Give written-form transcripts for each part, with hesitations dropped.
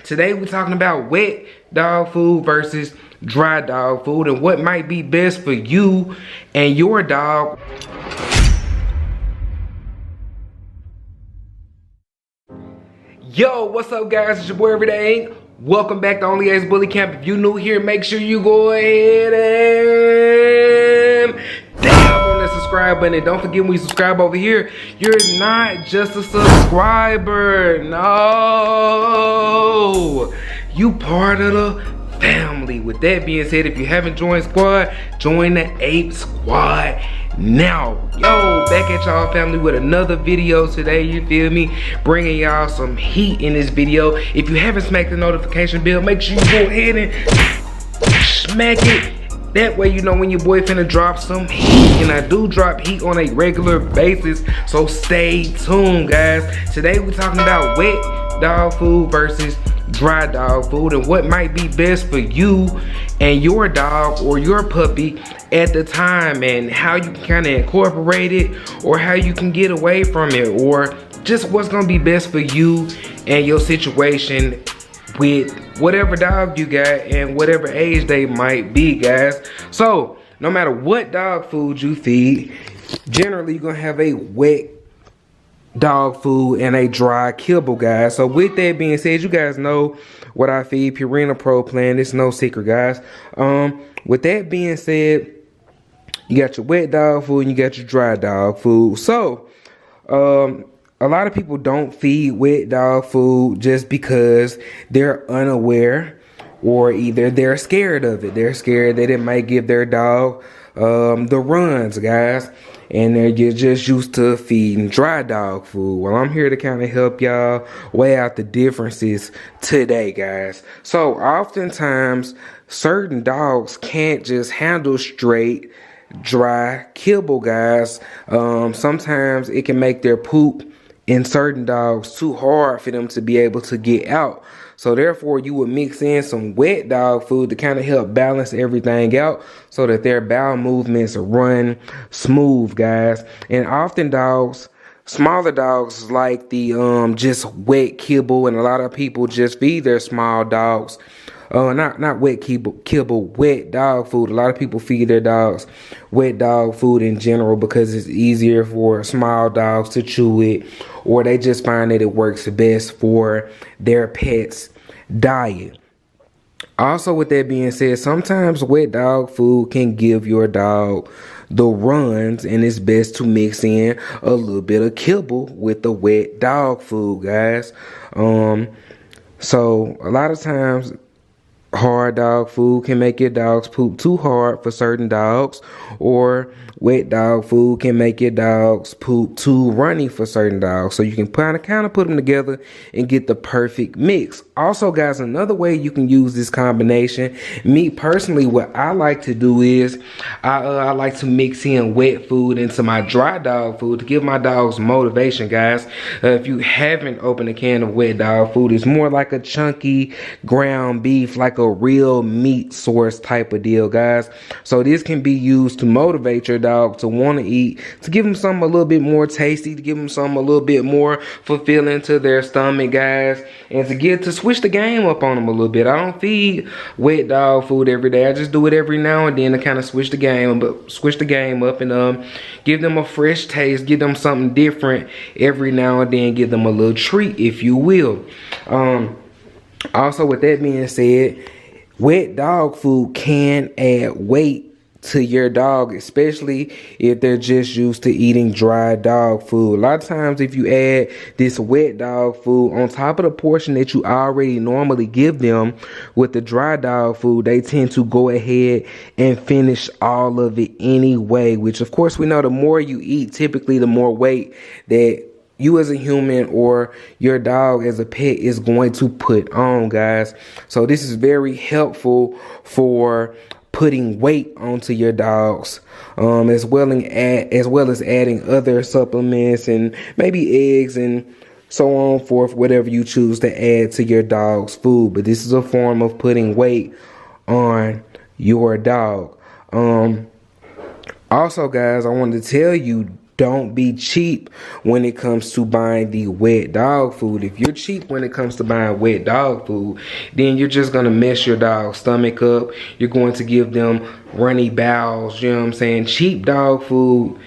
Today we're talking about wet dog food versus dry dog food and what might be best for you and your dog. Yo, what's up guys? It's your boy Everyday Inc. Welcome back to Only Ace Bully Camp. If you new here, make sure you go ahead and on the subscribe button. And don't forget, when you subscribe over here, you're not just a subscriber. No, you part of the family. With that being said, if you haven't joined squad, join the Ape Squad now. Yo, back at y'all family with another video today, you feel me, bringing y'all some heat in this video. If you haven't smacked the notification bell, make sure you go ahead and smack it. That way you know when your boy finna drop some heat. And I do drop heat on a regular basis, so stay tuned guys. Today we're talking about wet dog food versus dry dog food and what might be best for you and your dog or your puppy at the time, and how you can kind of incorporate it or how you can get away from it, or just what's gonna be best for you and your situation with whatever dog you got and whatever age they might be, guys. So no matter what dog food you feed, generally you're gonna have a wet dog food and a dry kibble, guys. So with that being said, you guys know what I feed, Purina Pro Plan. It's no secret, guys. With that being said, you got your wet dog food and you got your dry dog food. So a lot of people don't feed wet dog food just because they're unaware, or either they're scared of it. They're scared that it might give their dog the runs, guys. And they're just used to feeding dry dog food. Well, I'm here to kind of help y'all weigh out the differences today, guys. So oftentimes, certain dogs can't just handle straight dry kibble, guys. Sometimes it can make their poop in certain dogs too hard for them to be able to get out. So therefore, you would mix in some wet dog food to kind of help balance everything out so that their bowel movements run smooth, guys. And often dogs, smaller dogs, like the just wet kibble, and a lot of people just feed their small dogs not wet kibble, wet dog food. A lot of people feed their dogs wet dog food in general because it's easier for small dogs to chew it, or they just find that it works best for their pet's diet. Also, with that being said, sometimes wet dog food can give your dog the runs, and it's best to mix in a little bit of kibble with the wet dog food, guys. So a lot of times, hard dog food can make your dog's poop too hard for certain dogs, or wet dog food can make your dog's poop too runny for certain dogs. So you can kind of put them together and get the perfect mix. Also, guys, another way you can use this combination, me personally, what I like to do is I like to mix in wet food into my dry dog food to give my dogs motivation, guys. If you haven't opened a can of wet dog food, it's more like a chunky ground beef, like a real meat source type of deal, guys. So this can be used to motivate your dog to want to eat, to give them something a little bit more tasty, to give them something a little bit more fulfilling to their stomach, guys, and to switch the game up on them a little bit. I don't feed wet dog food every day. I just do it every now and then to kind of switch the game up and give them a fresh taste, give them something different every now and then, give them a little treat, if you will. Also, with that being said, wet dog food can add weight to your dog, especially if they're just used to eating dry dog food. A lot of times, if you add this wet dog food on top of the portion that you already normally give them with the dry dog food, they tend to go ahead and finish all of it anyway, which of course we know the more you eat, typically the more weight that you as a human or your dog as a pet is going to put on, guys. So this is very helpful for putting weight onto your dogs, as well as adding other supplements and maybe eggs and so on forth, whatever you choose to add to your dog's food. But this is a form of putting weight on your dog. Also, guys, I wanted to tell you don't be cheap when it comes to buying the wet dog food. If you're cheap when it comes to buying wet dog food, then you're just gonna mess your dog's stomach up. You're going to give them runny bowels, you know what I'm saying? Cheap dog food,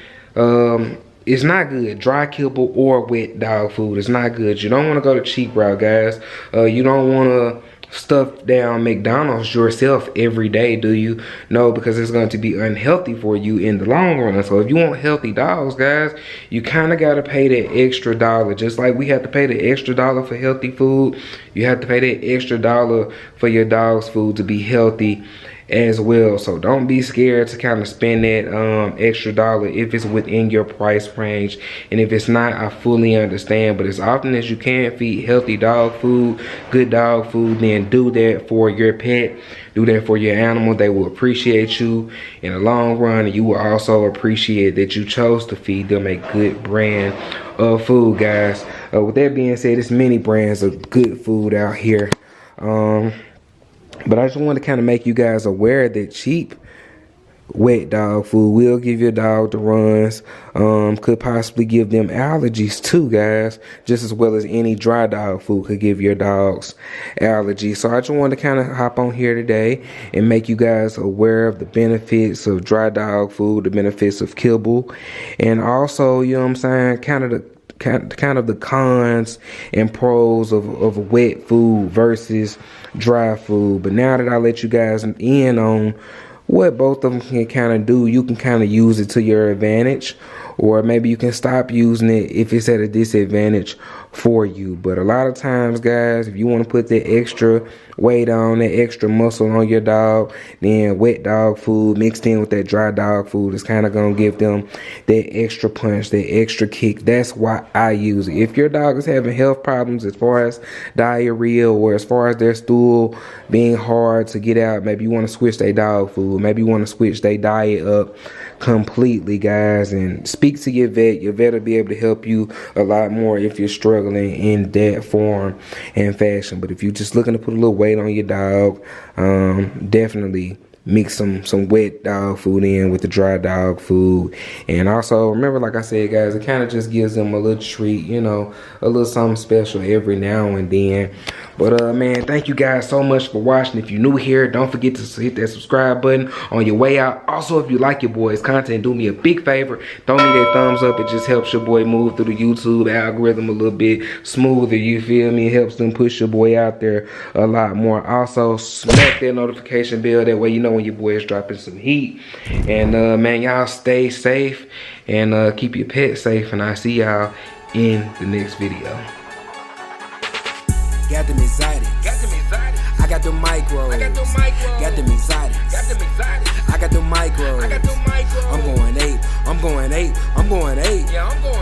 it's not good. Dry kibble or wet dog food is not good. You don't want to go the cheap route, guys. You don't want to stuff down McDonald's yourself every day, do you? No, because it's going to be unhealthy for you in the long run. So if you want healthy dogs, guys, you kind of got to pay that extra dollar. Just like we have to pay the extra dollar for healthy food, you have to pay that extra dollar for your dog's food to be healthy as well. So don't be scared to kind of spend that extra dollar if it's within your price range. And if it's not, I fully understand. But as often as you can feed healthy dog food, good dog food, then do that for your pet. Do that for your animal. They will appreciate you in the long run, and you will also appreciate that you chose to feed them a good brand of food, guys. With that being said, there's many brands of good food out here. But I just want to kind of make you guys aware that cheap wet dog food will give your dog the runs, could possibly give them allergies too, guys, just as well as any dry dog food could give your dogs allergies. So I just wanted to kind of hop on here today and make you guys aware of the benefits of dry dog food, the benefits of kibble, and also, you know what I'm saying, kind of the cons and pros of wet food versus dry food. But now that I let you guys in on what both of them can kind of do, you can kind of use it to your advantage, or maybe you can stop using it if it's at a disadvantage for you. But a lot of times, guys, if you want to put that extra weight on, that extra muscle on your dog, then wet dog food mixed in with that dry dog food is kind of going to give them that extra punch, that extra kick. That's why I use it. If your dog is having health problems as far as diarrhea or as far as their stool being hard to get out, maybe you want to switch their dog food, maybe you want to switch their diet up completely, guys, and speak to your vet. Your vet will be able to help you a lot more if you're struggling in that form and fashion. But if you're just looking to put a little weight on your dog, definitely mix some wet dog food in with the dry dog food. And also remember, like I said, guys, it kind of just gives them a little treat, you know, a little something special every now and then. But man, thank you guys so much for watching. If you're new here, don't forget to hit that subscribe button on your way out. Also, if you like your boy's content, do me a big favor, throw me that thumbs up. It just helps your boy move through the YouTube algorithm a little bit smoother, you feel me? It helps them push your boy out there a lot more. Also, smack that notification bell, that way you know when your boy is dropping some heat. And man, y'all stay safe and keep your pet safe, and I'll see y'all in the next video. Got them exotics. I got the micros. Got them exotics. I got the micros. I'm going 8. Yeah, I'm going